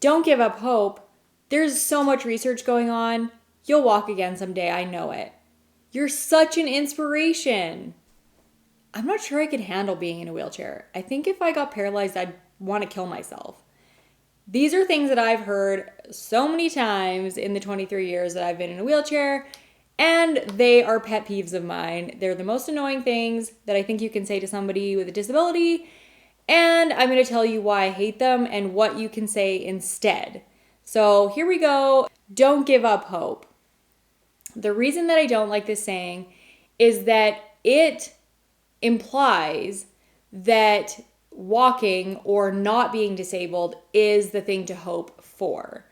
Don't give up hope. There's so much research going on. You'll walk again someday. I know it. You're such an inspiration. I'm not sure I could handle being in a wheelchair. I think if I got paralyzed, I'd want to kill myself. These are things that I've heard so many times in the 23 years that I've been in a wheelchair, and they are pet peeves of mine. They're the most annoying things that I think you can say to somebody with a disability, and I'm going to tell you why I hate them and what you can say instead. So here we go. Don't give up hope. The reason that I don't like this saying is that it implies that walking or not being disabled is the thing to hope for.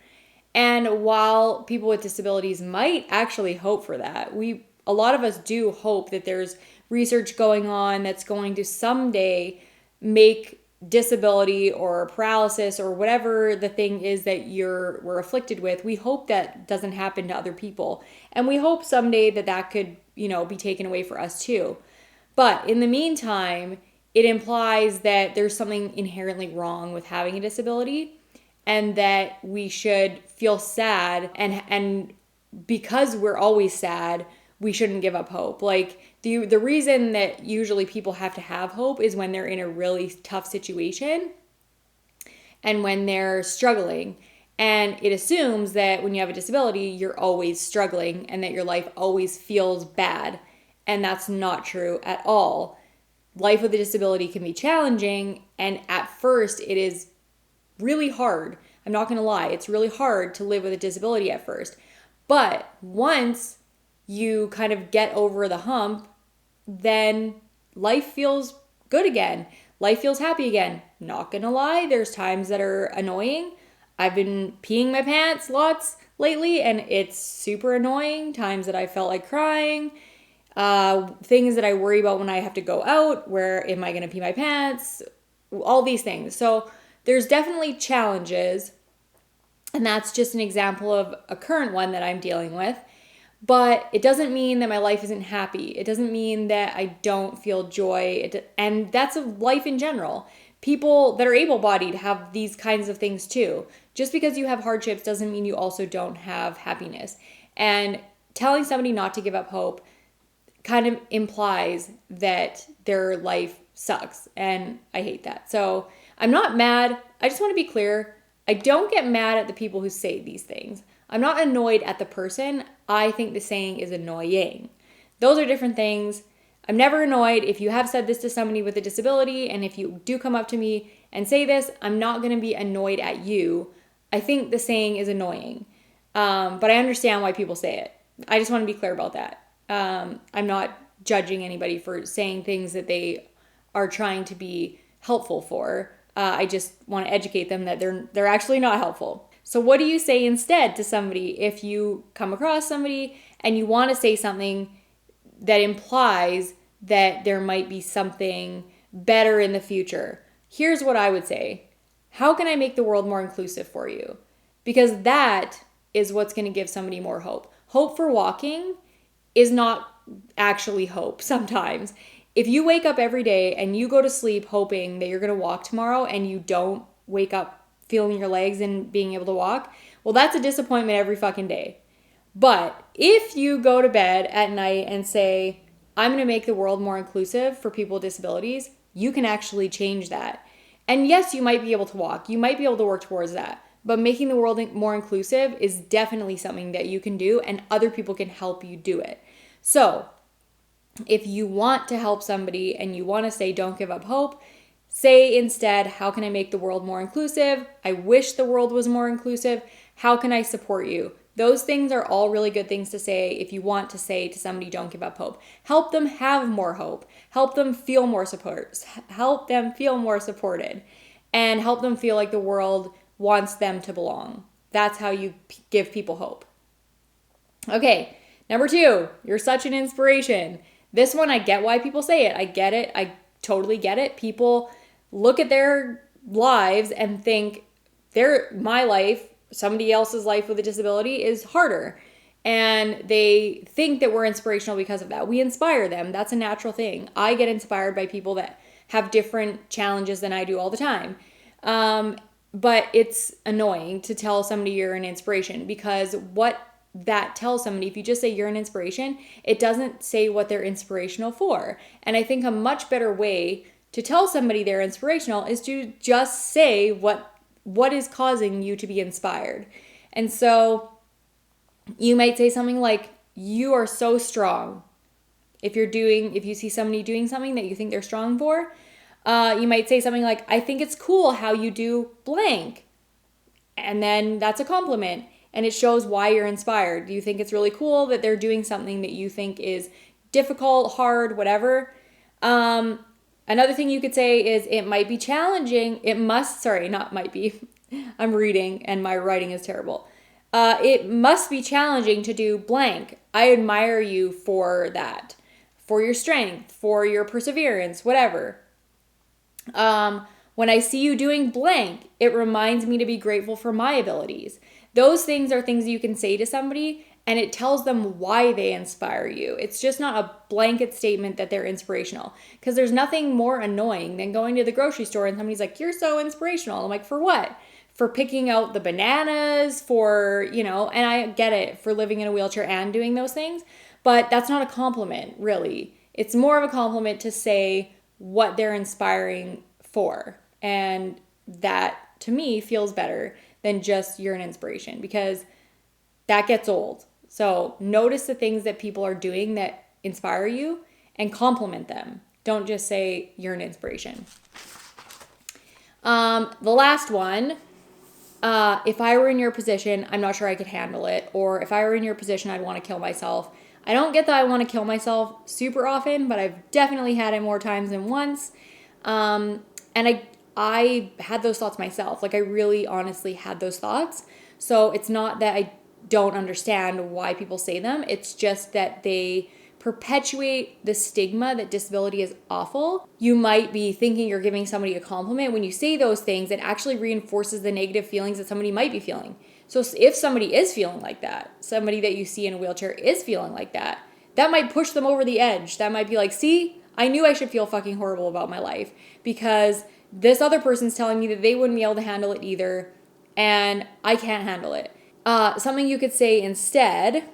And while people with disabilities might actually hope for that, a lot of us do hope that there's research going on that's going to someday make disability or paralysis or whatever the thing is that we're afflicted with. We hope that doesn't happen to other people. And we hope someday that could, be taken away for us too. But in the meantime, it implies that there's something inherently wrong with having a disability and that we should feel sad, and because we're always sad, we shouldn't give up hope. Like the reason that usually people have to have hope is when they're in a really tough situation and when they're struggling. And it assumes that when you have a disability, you're always struggling and that your life always feels bad. And that's not true at all. Life with a disability can be challenging, and at first it is really hard. I'm not going to lie, it's really hard to live with a disability at first. But once you kind of get over the hump, then life feels good again. Life feels happy again. Not going to lie, there's times that are annoying. I've been peeing my pants lots lately, and it's super annoying. Times that I felt like crying. Things that I worry about when I have to go out, where am I going to pee my pants, all these things. So there's definitely challenges, and that's just an example of a current one that I'm dealing with. But it doesn't mean that my life isn't happy. It doesn't mean that I don't feel joy, and that's of life in general. People that are able-bodied have these kinds of things too. Just because you have hardships doesn't mean you also don't have happiness. And telling somebody not to give up hope kind of implies that their life sucks, and I hate that. So I'm not mad. I just want to be clear. I don't get mad at the people who say these things. I'm not annoyed at the person. I think the saying is annoying. Those are different things. I'm never annoyed if you have said this to somebody with a disability, and if you do come up to me and say this, I'm not going to be annoyed at you. I think the saying is annoying, but I understand why people say it. I just want to be clear about that. I'm not judging anybody for saying things that they are trying to be helpful for. I just want to educate them that they're actually not helpful. So what do you say instead to somebody if you come across somebody and you want to say something that implies that there might be something better in the future? Here's what I would say. How can I make the world more inclusive for you? Because that is what's going to give somebody more hope. Hope for walking is not actually hope sometimes. If you wake up every day and you go to sleep hoping that you're going to walk tomorrow and you don't wake up feeling your legs and being able to walk, well, that's a disappointment every fucking day. But if you go to bed at night and say, I'm going to make the world more inclusive for people with disabilities, you can actually change that. And yes, you might be able to walk. You might be able to work towards that. But making the world more inclusive is definitely something that you can do, and other people can help you do it. So if you want to help somebody and you want to say, don't give up hope, say instead, how can I make the world more inclusive? I wish the world was more inclusive. How can I support you? Those things are all really good things to say if you want to say to somebody, don't give up hope. Help them have more hope. Help them feel more support. Help them feel more supported. And help them feel like the world wants them to belong. That's how you give people hope. Okay, number 2, you're such an inspiration. This one, I get why people say it. I get it. I totally get it. People look at their lives and think my life, somebody else's life with a disability is harder. And they think that we're inspirational because of that. We inspire them. That's a natural thing. I get inspired by people that have different challenges than I do all the time. But it's annoying to tell somebody you're an inspiration, because what that tells somebody, if you just say you're an inspiration, it doesn't say what they're inspirational for. And I think a much better way to tell somebody they're inspirational is to just say what is causing you to be inspired. And so you might say something like, you are so strong. If you see somebody doing something that you think they're strong for, you might say something like, I think it's cool how you do blank. And then that's a compliment. And it shows why you're inspired. Do you think it's really cool that they're doing something that you think is difficult, hard, whatever? Another thing you could say is, it might be challenging. Not might be. I'm reading and my writing is terrible. It must be challenging to do blank. I admire you for that, for your strength, for your perseverance, whatever. When I see you doing blank, it reminds me to be grateful for my abilities. Those things are things you can say to somebody, and it tells them why they inspire you. It's just not a blanket statement that they're inspirational, because there's nothing more annoying than going to the grocery store and somebody's like, you're so inspirational. I'm like, for what? For picking out the bananas, and I get it, for living in a wheelchair and doing those things, but that's not a compliment, really. It's more of a compliment to say what they're inspiring for. And that, to me, feels better than just you're an inspiration, because that gets old. So notice the things that people are doing that inspire you and compliment them. Don't just say you're an inspiration. The last one, if I were in your position, I'm not sure I could handle it. Or if I were in your position, I'd want to kill myself. I don't get that I want to kill myself super often, but I've definitely had it more times than once. And I had those thoughts myself. Like, I really honestly had those thoughts. So it's not that I don't understand why people say them. It's just that they perpetuate the stigma that disability is awful. You might be thinking you're giving somebody a compliment. When you say those things, it actually reinforces the negative feelings that somebody might be feeling. So if somebody is feeling like that, somebody that you see in a wheelchair is feeling like that, that might push them over the edge. That might be like, see, I knew I should feel fucking horrible about my life, because this other person's telling me that they wouldn't be able to handle it either, and I can't handle it. Something you could say instead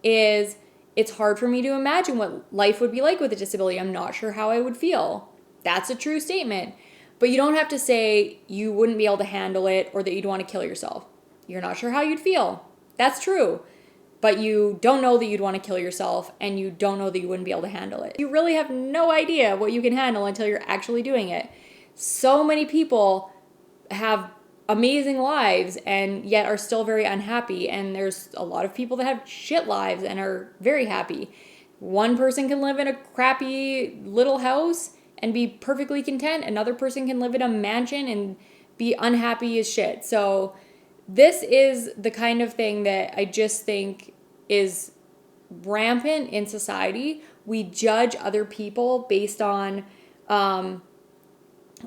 is, it's hard for me to imagine what life would be like with a disability. I'm not sure how I would feel. That's a true statement. But you don't have to say you wouldn't be able to handle it or that you'd want to kill yourself. You're not sure how you'd feel. That's true. But you don't know that you'd want to kill yourself, and you don't know that you wouldn't be able to handle it. You really have no idea what you can handle until you're actually doing it. So many people have amazing lives and yet are still very unhappy, and there's a lot of people that have shit lives and are very happy. One person can live in a crappy little house and be perfectly content. Another person can live in a mansion and be unhappy as shit. So this is the kind of thing that I just think is rampant in society. We judge other people based on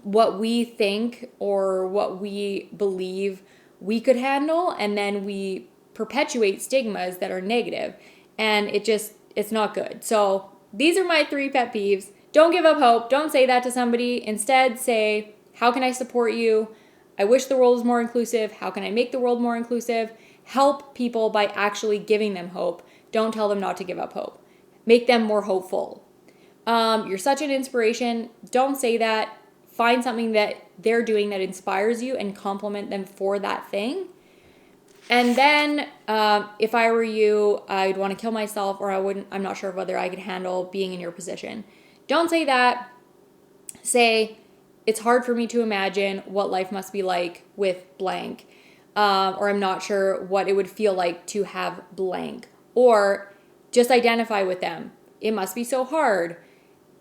what we think or what we believe we could handle, and then we perpetuate stigmas that are negative, and it's not good. So these are my 3 pet peeves. Don't give up hope. Don't say that to somebody. Instead, say, how can I support you? I wish the world was more inclusive. How can I make the world more inclusive? Help people by actually giving them hope. Don't tell them not to give up hope. Make them more hopeful. You're such an inspiration. Don't say that. Find something that they're doing that inspires you and compliment them for that thing. And then if I were you, I'd want to kill myself, or I'm not sure whether I could handle being in your position. Don't say that. Say, it's hard for me to imagine what life must be like with blank. Or I'm not sure what it would feel like to have blank. Or just identify with them. It must be so hard.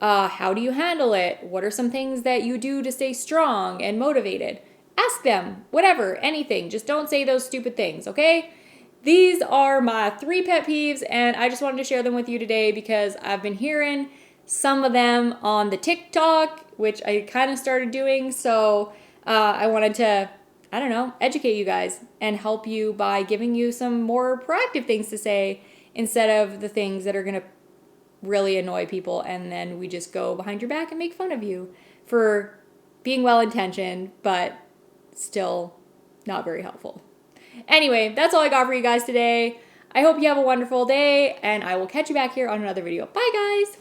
How do you handle it? What are some things that you do to stay strong and motivated? Ask them, whatever, anything. Just don't say those stupid things, okay? These are my 3 pet peeves, and I just wanted to share them with you today because I've been hearing some of them on the TikTok, which I kind of started doing. So I wanted to, educate you guys and help you by giving you some more proactive things to say instead of the things that are going to really annoy people, and then we just go behind your back and make fun of you for being well-intentioned but still not very helpful. Anyway, that's all I got for you guys today. I hope you have a wonderful day, and I will catch you back here on another video. Bye, guys!